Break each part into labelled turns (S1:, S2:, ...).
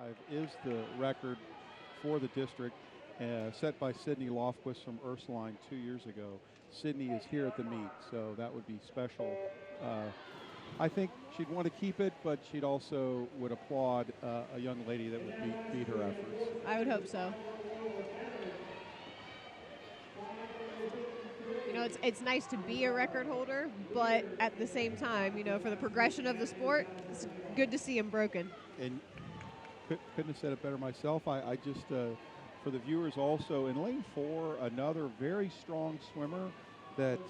S1: 1:45 is the record for the district, set by Sydney Lofquist from Ursuline 2 years ago. Sydney is here at the meet, so that would be special. I think she'd want to keep it, but she'd also would applaud a young lady that would beat her efforts.
S2: I would hope so. You know, it's nice to be a record holder, but at the same time, you know, for the progression of the sport, it's good to see him broken.
S1: And couldn't have said it better myself. I just, for the viewers also, in lane 4, another very strong swimmer that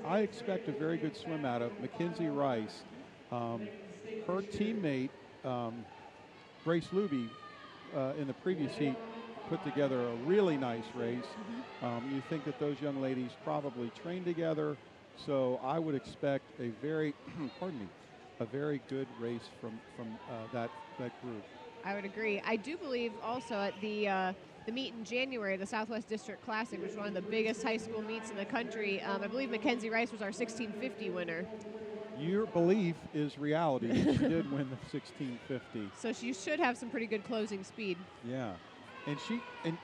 S1: I expect a very good swim out of, Mackenzie Rice. Her teammate, Grace Luby, in the previous heat, put together a really nice race. You think that those young ladies probably train together, so I would expect a very, pardon me, a very good race from that group.
S2: I would agree. I do believe also at the meet in January, the Southwest District Classic, which is one of the biggest high school meets in the country, I believe Mackenzie Rice was our 1650 winner.
S1: Your belief is reality. She did win the 1650.
S2: So she should have some pretty good closing speed.
S1: Yeah. And she and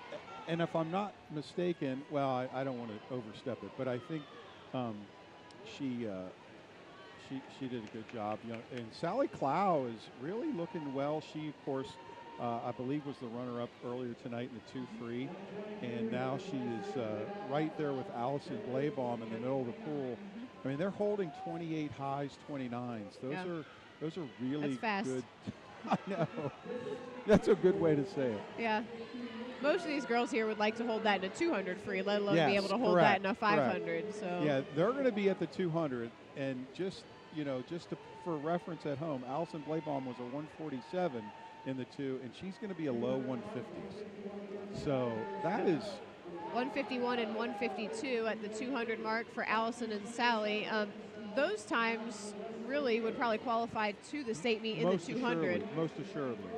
S1: if I'm not mistaken, well, I don't want to overstep it, but I think she did a good job. You know, and Sally Clow is really looking well. She, of course, I believe was the runner-up earlier tonight in the 2 free, and now she is right there with Allison Blaybaum in the middle of the pool. I mean, they're holding 28 highs, 29s. Those are really
S2: That's fast.
S1: Good. I know. That's a good way to say it.
S2: Yeah. Most of these girls here would like to hold that in a 200 free, let alone
S1: Yes,
S2: be able to hold
S1: correct,
S2: that in a 500. So
S1: yeah, they're going to be at the 200, and just for reference at home, Allison Blaybaum was a 147 in the 2, and she's going to be a low 150s. So that is
S2: 151 and 152 at the 200 mark for Allison and Sally. Those times really would probably qualify to the state meet in the 200.
S1: Most assuredly.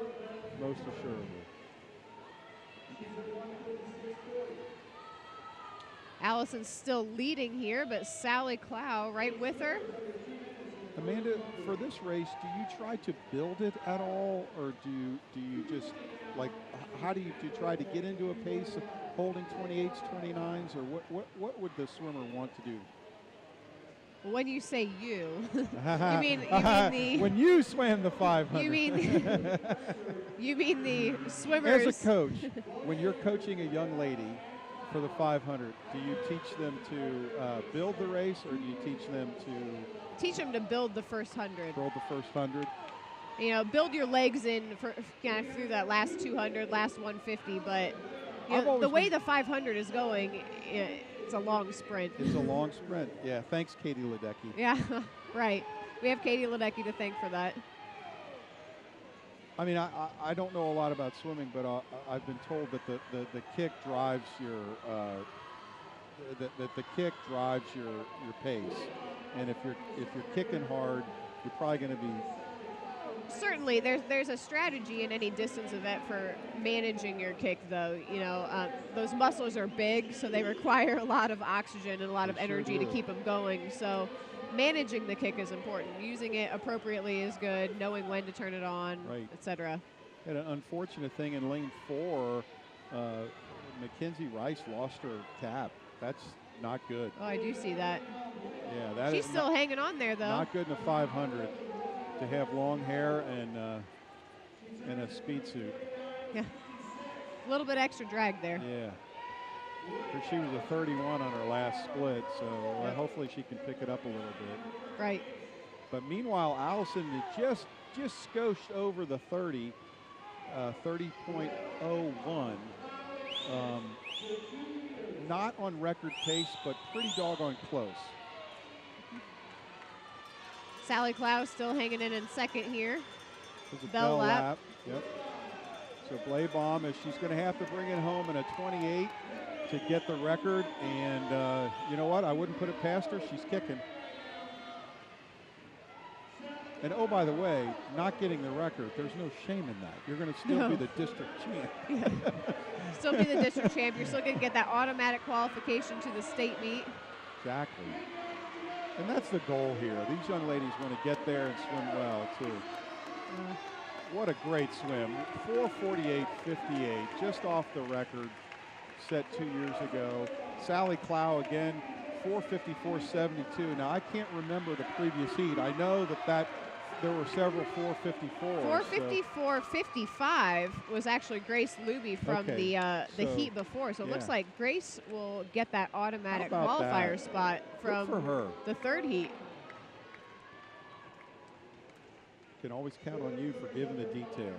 S2: Allison's still leading here, but Sally Clow right with her.
S1: Amanda, for this race, do you try to build it at all, or do you just, like, how do you try to get into a pace of holding 28s, 29s, or what would the swimmer want to do?
S2: When you say you mean the
S1: when you swam the 500.
S2: You mean the swimmers.
S1: As a coach, when you're coaching a young lady for the 500, do you teach them to build the race, or do you teach them to
S2: build the first 100?
S1: Build the first 100.
S2: You know, build your legs in for kind of through that last 200, last 150. But you know, the way the 500 is going, it's a long sprint.
S1: It's a long sprint. Yeah. Thanks, Katie Ledecky.
S2: Yeah, right. We have Katie Ledecky to thank for that.
S1: I mean, I don't know a lot about swimming, but I've been told that the kick drives your the kick drives your pace, and if you're kicking hard, you're probably going to be.
S2: Certainly, there's a strategy in any distance event for managing your kick, though. You know, those muscles are big, so they require a lot of oxygen and a lot of energy to keep them going. So managing the kick is important. Using it appropriately is good. Knowing when to turn it on,
S1: right,
S2: etc.
S1: And an unfortunate thing in lane 4, Mackenzie Rice lost her tap. That's not good.
S2: Oh, I do see that.
S1: Yeah,
S2: she's still hanging on there, though.
S1: Not good in a 500 to have long hair and a speed suit.
S2: Yeah, a little bit extra drag there.
S1: Yeah. She was a 31 on her last split, so hopefully she can pick it up a little bit.
S2: Right.
S1: But meanwhile, Allison just scotched over the 30, 30.01. Not on record pace, but pretty doggone close.
S2: Sally Clow still hanging in second here.
S1: There's a bell lap. Yep. So Blaybaum, she's going to have to bring it home in a 28 to get the record. And you know what? I wouldn't put it past her. She's kicking. And oh, by the way, not getting the record, there's no shame in that. You're going to still be the district champ.
S2: Yeah. Still be the district champ. You're still going to get that automatic qualification to the state meet.
S1: Exactly. And that's the goal here. These young ladies want to get there and swim well, too. What a great swim. 4:48.58, just off the record set 2 years ago. Sally Clow again, 4:54.72. Now, I can't remember the previous heat. I know that there were several 4:54s.
S2: 4:54.55 was actually Grace Luby from the
S1: so,
S2: heat before. So it looks
S1: yeah.
S2: like Grace will get that automatic
S1: How about
S2: qualifier
S1: that?
S2: spot from
S1: Good for her.
S2: the third heat.
S1: Can always count on you for giving the details.